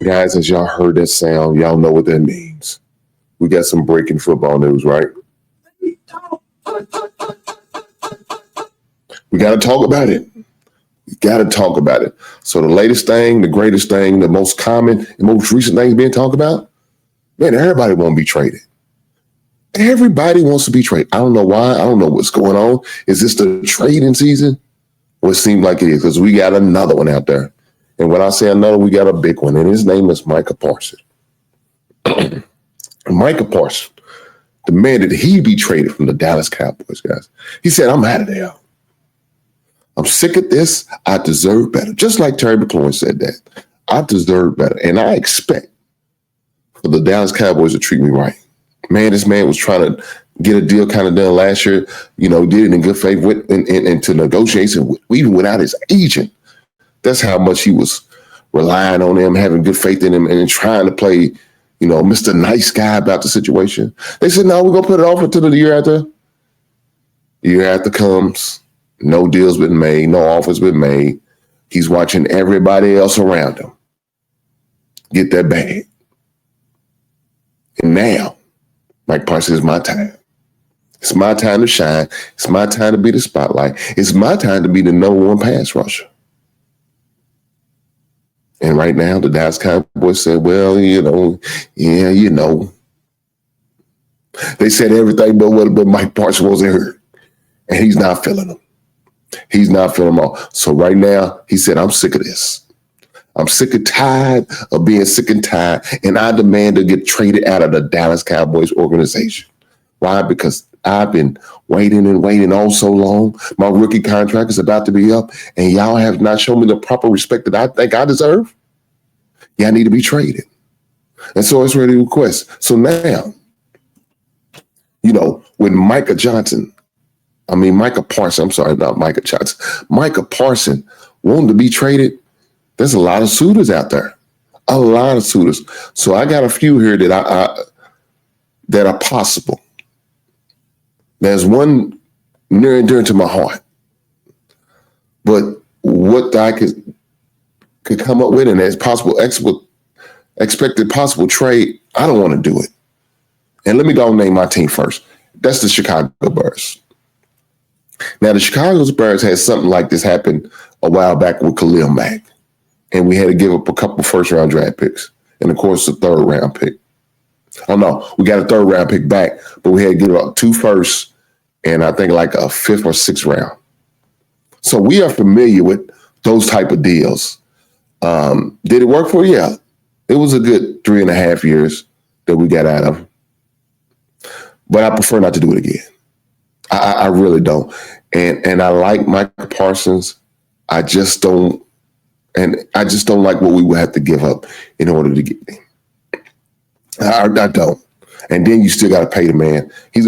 Guys, as y'all heard that sound, y'all know what that means. We got some breaking football news, right? We got to talk about it. We got to talk about it. So the latest thing, the greatest thing, the most common, the most recent thing being talked about, man, everybody want to be traded. Everybody wants to be traded. I don't know why. I don't know what's going on. Is this the trading season? Well, it seems like it is because we got another one out there. And when I say another, we got a big one. And his name is Micah Parsons. Micah Parsons demanded he be traded from the Dallas Cowboys, guys. He said, I'm out of there. I'm sick of this. I deserve better. Just like Terry McLaurin said that. I deserve better. And I expect for the Dallas Cowboys to treat me right. Man, this man was trying to get a deal kind of done last year. You know, did it in good faith into negotiation, even without his agent. That's how much he was relying on him, having good faith in him, and trying to play, you know, Mr. Nice Guy about the situation. They said, no, we're going to put it off until the year after. The year after comes, no deal's been made, no offer's been made. He's watching everybody else around him get that bag. And now, Mike Parsons, it's my time. It's my time to shine. It's my time to be the spotlight. It's my time to be the number one pass rusher. And right now, the Dallas Cowboys said, well, you know. They said everything but Mike Parsons wasn't hurt. And he's not feeling them. He's not feeling them all. So right now, he said, I'm sick of this. I'm sick and tired of being sick and tired. And I demand to get traded out of the Dallas Cowboys organization. Why? Because I've been waiting and waiting all so long. My rookie contract is about to be up, and y'all have not shown me the proper respect that I think I deserve. Yeah, I need to be traded. And so it's ready to request. So now, you know, with Micah Parsons, Micah Parsons wanting to be traded, there's a lot of suitors out there. A lot of suitors. So I got a few here that that are possible. There's one near and dear to my heart. But what I could come up with, and as possible expected possible trade, I don't want to do it. And let me go and name my team first. That's the Chicago Bears. Now, the Chicago Bears had something like this happen a while back with Khalil Mack. And we had to give up a couple first-round draft picks. And, of course, a third-round pick. Oh, no, we got a third-round pick back, but we had to give up 2 firsts and I think like a 5th or 6th round. So we are familiar with those type of deals. Did it work for you? Yeah. It was a good 3.5 years that we got out of. But I prefer not to do it again. I really don't. And I like Micah Parsons. I just don't like what we would have to give up in order to get him. I don't. And then you still got to pay the man. He's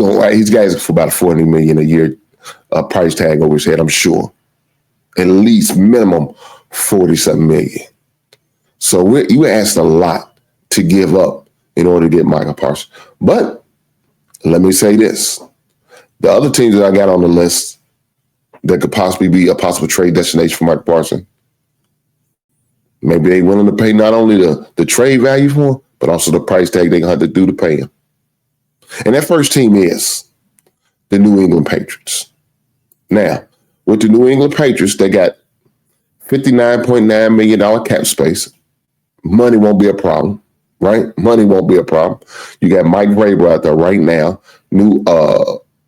guys for about $40 million a year price tag over his head, I'm sure. At least minimum 40-something million. So you asked a lot to give up in order to get Micah Parsons. But let me say this. The other teams that I got on the list that could possibly be a possible trade destination for Micah Parsons, maybe they willing to pay not only the trade value for him, but also the price tag they have to do to pay him. And that first team is the New England Patriots. Now, with the New England Patriots, they got $59.9 million cap space. Money won't be a problem, right? Money won't be a problem. You got Mike Vrabel out there right now, new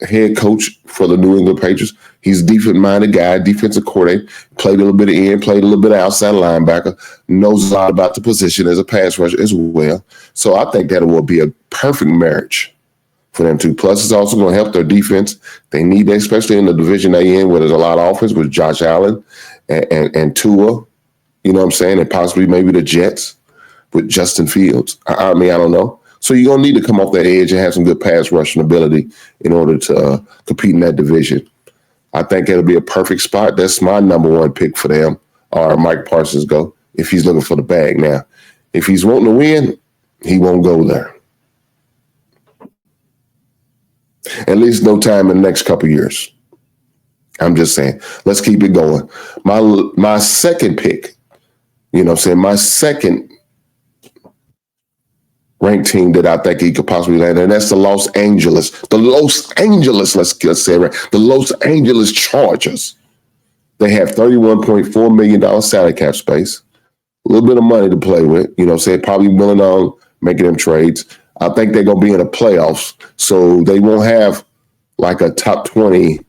head coach for the New England Patriots. He's a defensive-minded guy, defensive coordinator, played a little bit of end, played a little bit of outside linebacker, knows a lot about the position as a pass rusher as well. So I think that will be a perfect marriage for them too. Plus, it's also going to help their defense. They need that, especially in the division they in, where there's a lot of offense with Josh Allen and Tua, you know what I'm saying, and possibly maybe the Jets with Justin Fields. I mean, I don't know. So you're going to need to come off that edge and have some good pass rushing ability in order to compete in that division. I think it'll be a perfect spot. That's my number one pick for them, or Mike Parsons go, if he's looking for the bag. Now, if he's wanting to win, he won't go there. At least no time in the next couple of years. I'm just saying, let's keep it going. My second pick, you know what I'm saying, my second ranked team that I think he could possibly land, and that's the Los Angeles. Let's say it right. The Los Angeles Chargers. They have $31.4 million salary cap space, a little bit of money to play with. Say probably willing on making them trades. I think they're going to be in the playoffs, so they won't have like a top 20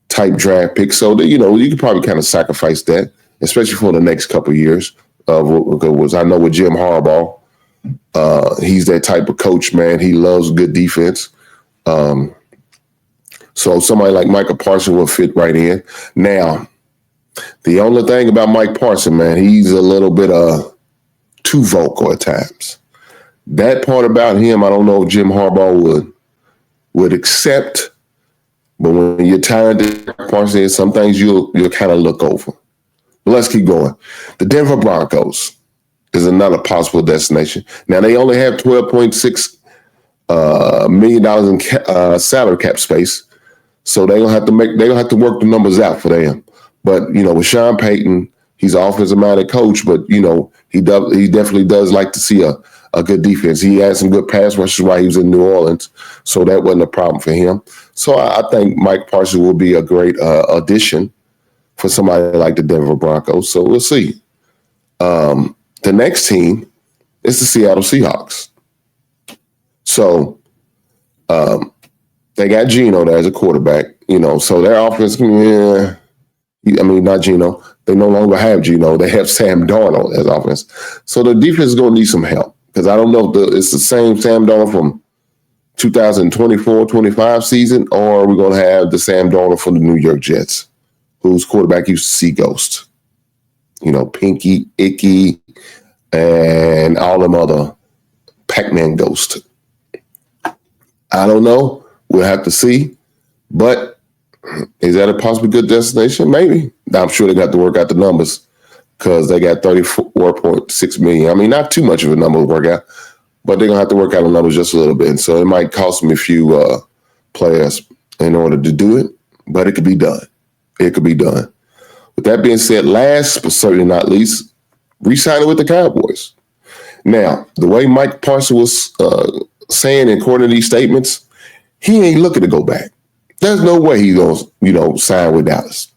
type draft pick. So, you can probably kind of sacrifice that, especially for the next couple of years. I know with Jim Harbaugh, he's that type of coach, man. He loves good defense. So somebody like Micah Parsons will fit right in. Now, the only thing about Mike Parsons, man, he's a little bit too vocal at times. That part about him, I don't know if Jim Harbaugh would accept. But when you're tired of Parsons, some things you'll kind of look over. But let's keep going. The Denver Broncos is another possible destination. Now they only have $12.6 million in salary cap space, so they're gonna have to work the numbers out for them. But with Sean Payton, he's an offensive minded coach, but he definitely does like to see a good defense. He had some good pass rushes while he was in New Orleans, so that wasn't a problem for him. So I think Mike Parsons will be a great addition for somebody like the Denver Broncos. So we'll see. The next team is the Seattle Seahawks. So they got Geno there as a quarterback, so their offense, not Geno. They no longer have Geno. They have Sam Darnold as offense. So the defense is going to need some help because I don't know if it's the same Sam Darnold from 2024-25 season, or we're going to have the Sam Darnold from the New York Jets, whose quarterback used to see ghosts. Pinky, Icky, and all them other Pac-Man ghosts. I don't know. We'll have to see. But is that a possibly good destination? Maybe. I'm sure they got to work out the numbers because they got $34.6 million. Not too much of a number to work out, but they're going to have to work out the numbers just a little bit. And so it might cost them a few players in order to do it, but it could be done. It could be done. With that being said, last but certainly not least, re-signing with the Cowboys. Now, the way Mike Parsons was saying according to these statements, he ain't looking to go back. There's no way he's going to, sign with Dallas.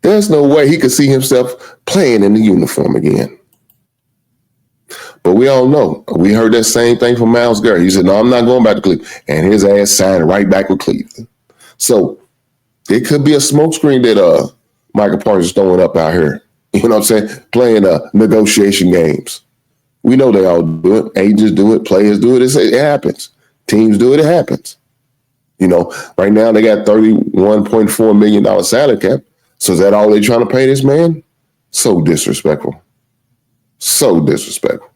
There's no way he could see himself playing in the uniform again. But we all know. We heard that same thing from Myles Garrett. He said, no, I'm not going back to Cleveland. And his ass signed right back with Cleveland. So it could be a smokescreen that Micah Parsons throwing up out here. You know what I'm saying? Playing negotiation games. We know they all do it. Agents do it. Players do it. It happens. Teams do it. It happens. Right now they got $31.4 million salary cap. So is that all they're trying to pay this man? So disrespectful. So disrespectful.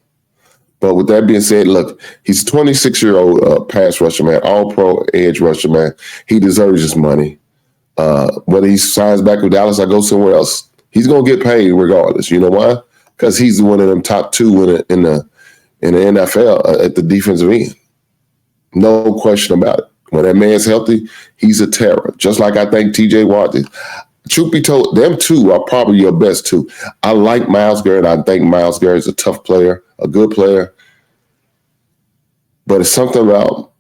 But with that being said, look, he's a 26-year-old pass rusher, man, all-pro edge rusher, man. He deserves his money. Whether he signs back with Dallas or goes somewhere else, he's going to get paid regardless. You know why? Because he's one of them top two in the NFL at the defensive end. No question about it. When that man's healthy, he's a terror. Just like I think T.J. Watt is. Truth be told, them two are probably your best two. I like Myles Garrett. I think Myles Garrett is a tough player, a good player. But it's something about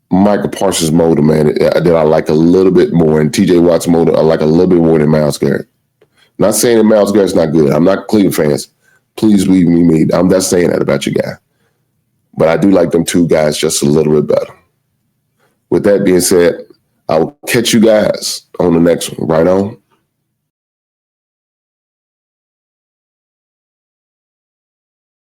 Micah Parsons' motor, man, that I like a little bit more. And T.J. Watt's motor, I like a little bit more than Myles Garrett. Not saying that Myles Garrett's not good. I'm not Cleveland fans. Please believe me. I'm not saying that about you guy. But I do like them two guys just a little bit better. With that being said, I will catch you guys on the next one. Right on.